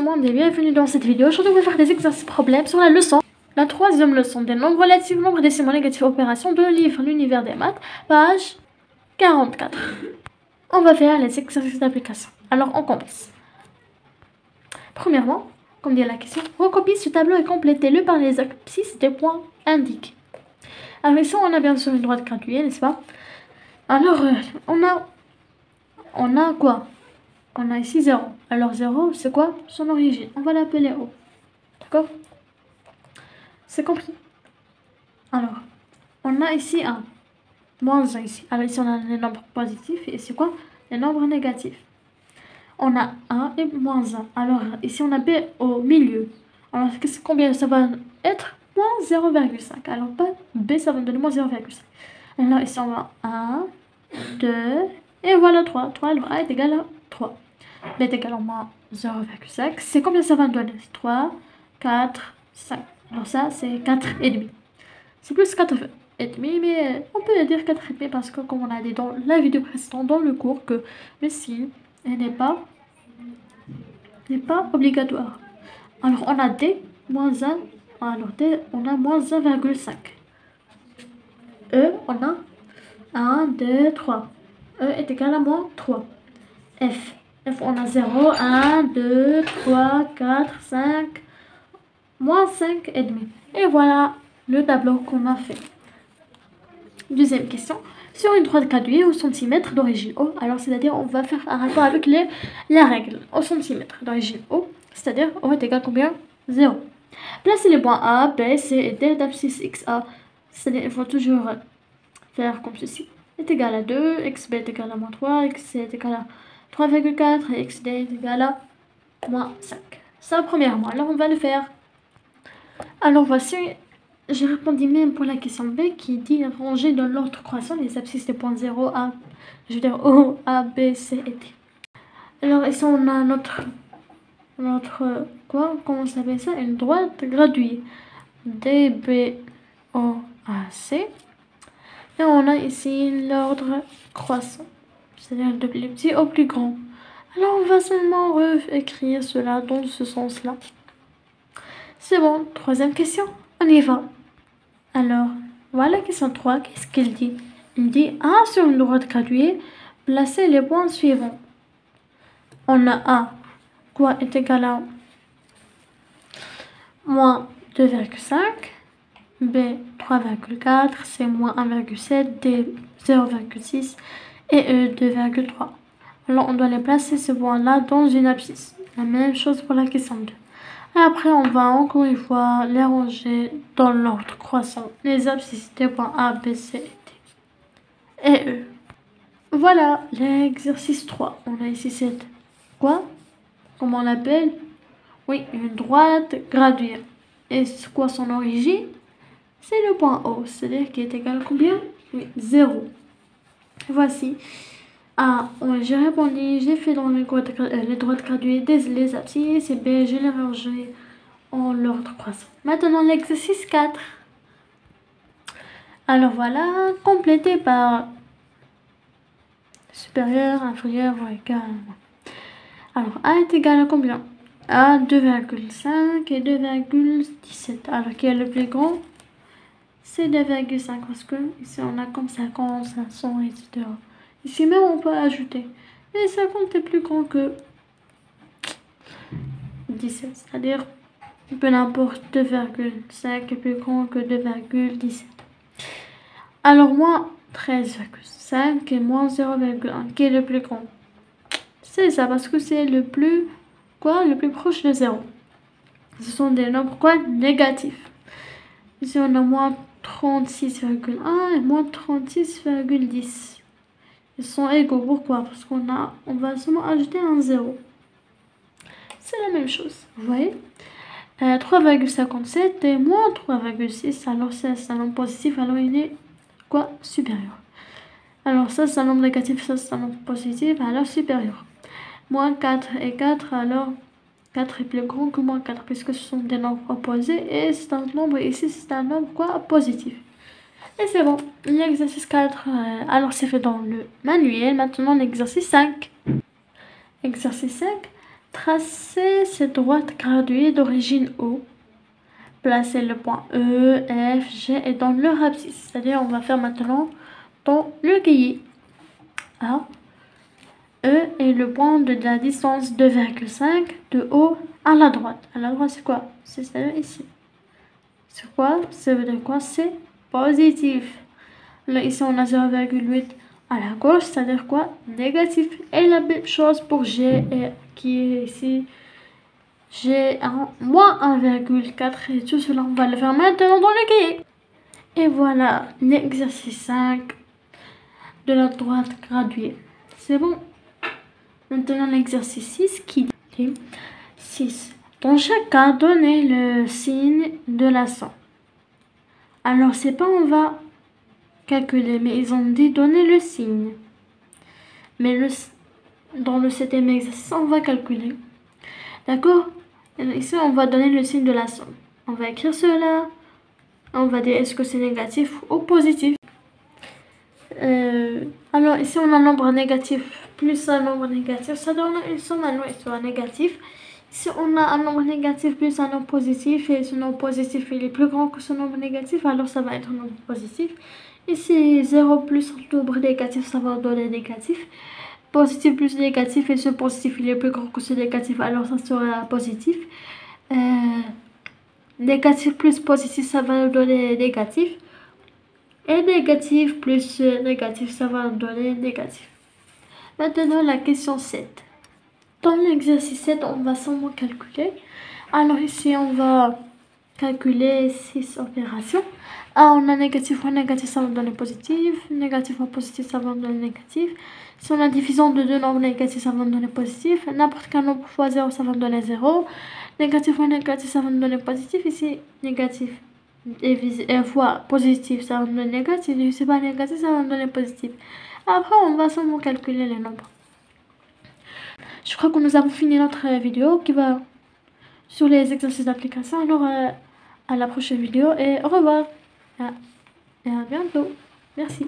monde et bienvenue dans cette vidéo. Aujourd'hui, on va faire des exercices problèmes sur la leçon. La troisième leçon des nombres relatifs, nombres décimaux négatifs, opérations de livre L'univers des maths, page 44. On va faire les exercices d'application. Alors, on commence. Premièrement, comme dit la question, recopie ce tableau et complétez-le par les abscisses des points indiqués. Alors ici, on a bien sûr une droite graduée, n'est-ce pas? Alors, on a quoi? On a ici 0. Alors 0, c'est quoi? Son origine. On va l'appeler O. D'accord? C'est compris. Alors, on a ici 1. Moins 1 ici. Alors ici, on a les nombres positifs. Et c'est quoi? Les nombres négatifs. On a 1 et moins 1. Alors ici, on a B au milieu. Alors, combien ça va être? Moins 0,5. Alors, pas B, ça va donner moins 0,5. Alors ici, on va 1, 2, et voilà 3. 3, alors A est égal à 3. B est égal à moins 0,5. C'est combien ça va donner? 3, 4, 5. Alors ça, c'est 4,5. C'est plus 4,5, mais on peut dire 4,5 parce que comme on a dit dans la vidéo précédente, dans le cours, que le signe n'est pas obligatoire. Alors on a D moins 1. Alors D, on a moins 1,5. E, on a 1, 2, 3. E est égal à moins 3. F, on a 0, 1, 2, 3, 4, 5, moins 5,5. Et voilà le tableau qu'on a fait. Deuxième question. Sur une droite graduée au centimètre d'origine O, alors c'est-à-dire on va faire un rapport avec la règle au centimètre d'origine O, c'est-à-dire O est égal à combien? 0. Placez les points A, B, C et D d'abscisse XA. C'est-à-dire il faut toujours faire comme ceci. Est égal à 2, XB est égal à moins 3, XC est égal à 3,4 et XD est égal à moins 5. Ça premièrement, alors on va le faire. Alors voici, j'ai répondu même pour la question B qui dit ranger dans l'ordre croissant les abscisses des points 0 A, je veux dire O, A, B, C et D. Alors ici on a notre quoi, comment ça s'appelle ça? Une droite graduée. D, B, O, A, C. Et on a ici l'ordre croissant, c'est-à-dire de plus petit au plus grand. Alors on va seulement réécrire cela dans ce sens-là. C'est bon, troisième question, on y va. Alors, voilà question 3, qu'est-ce qu'il dit? Il dit A sur une droite graduée, placez les points suivants. On a A, quoi est égal à moins 2,5. B 3,4, C moins 1,7, D 0,6 et E 2,3. Alors on doit les placer ces points-là dans une abscisse. La même chose pour la question 2. Et après on va encore une fois les ranger dans l'ordre croissant. Les abscisses des points A, B, C et D. Et E. Voilà l'exercice 3. On a ici cette quoi? Comment on l'appelle? Oui, une droite graduée. Et c'est quoi son origine? C'est le point O, c'est-à-dire qui est égal à combien? Oui, 0. Voici. A, j'ai répondu, j'ai fait dans les droites graduées les abscisses, et B, je les rangé en l'ordre croissant. Maintenant, l'exercice 4. Alors voilà, complété par supérieur, inférieur ou égal. Alors, A est égal à combien? A, 2,5 et 2,17. Alors, qui est le plus grand? C'est 2,5 parce que ici on a comme 50, 500, etc. Ici même on peut ajouter. Et 50 est plus grand que 17. C'est-à-dire peu n'importe 2,5 est plus grand que 2,17. Alors moins 13,5 et moins 0,1 qui est le plus grand? C'est ça parce que c'est le plus proche de 0. Ce sont des nombres négatifs. Ici on a moins 36,1 et moins 36,10. Ils sont égaux. Pourquoi? Parce qu'on va seulement ajouter un 0. C'est la même chose. Vous voyez? 3,57 et moins 3,6. Alors ça, c'est un nombre positif. Alors il est supérieur. Alors ça, c'est un nombre négatif. Ça, c'est un nombre positif. Alors supérieur. Moins 4 et 4. Alors 4 est plus grand que moins 4 puisque ce sont des nombres opposés et c'est un nombre ici, c'est un nombre positif. Et c'est bon, l'exercice 4, alors c'est fait dans le manuel. Maintenant l'exercice 5. Exercice 5, Tracez cette droite graduée d'origine O. Placez le point E, F, G et dans leur abscisse. C'est-à-dire, on va faire maintenant dans le cahier. A. E est le point de la distance 2,5 de O à la droite. À la droite, c'est quoi? C'est ici. C'est quoi? Ça veut dire quoi? C'est positif. Là, ici, on a 0,8 à la gauche, c'est-à-dire quoi? Négatif. Et la même chose pour G, qui est ici. J'ai un moins 1,4 et tout cela, on va le faire maintenant dans le cahier. Et voilà l'exercice 5 de la droite graduée. C'est bon. Maintenant l'exercice 6 qui dit 6. Dans chaque cas, donnez le signe de la somme. Alors c'est pas on va calculer, mais ils ont dit donner le signe. Mais dans le 7e exercice, on va calculer. D'accord? Ici, on va donner le signe de la somme. On va écrire cela. On va dire est-ce que c'est négatif ou positif. Alors ici, on a un nombre négatif plus un nombre négatif. Ça donne une somme alors soit négatif. Ici, on a un nombre négatif plus un nombre positif. Et ce nombre positif il est plus grand que ce nombre négatif. Alors ça va être un nombre positif. Ici, 0 plus un nombre négatif, ça va donner négatif. Positif plus négatif et ce positif il est plus grand que ce négatif, alors ça sera positif. Négatif plus positif, ça va nous donner négatif. Et négatif plus négatif, ça va nous donner négatif. Maintenant la question 7. Dans l'exercice 7, on va seulement calculer. Alors ici, on va calculer 6 opérations. On a négatif fois négatif, ça va nous donner positif. Négatif fois positif, ça va nous donner négatif. Si on a division de deux nombres négatifs, ça va nous donner positif. N'importe quel nombre fois 0, ça va nous donner 0. Négatif fois négatif, ça va nous donner positif. Ici, négatif fois positif, ça va nous donner négatif. Et si c'est pas négatif, ça va nous donner positif. Après, on va seulement calculer les nombres. Je crois que nous avons fini notre vidéo qui va sur les exercices d'application. Alors, à la prochaine vidéo et au revoir. Et à bientôt. Merci.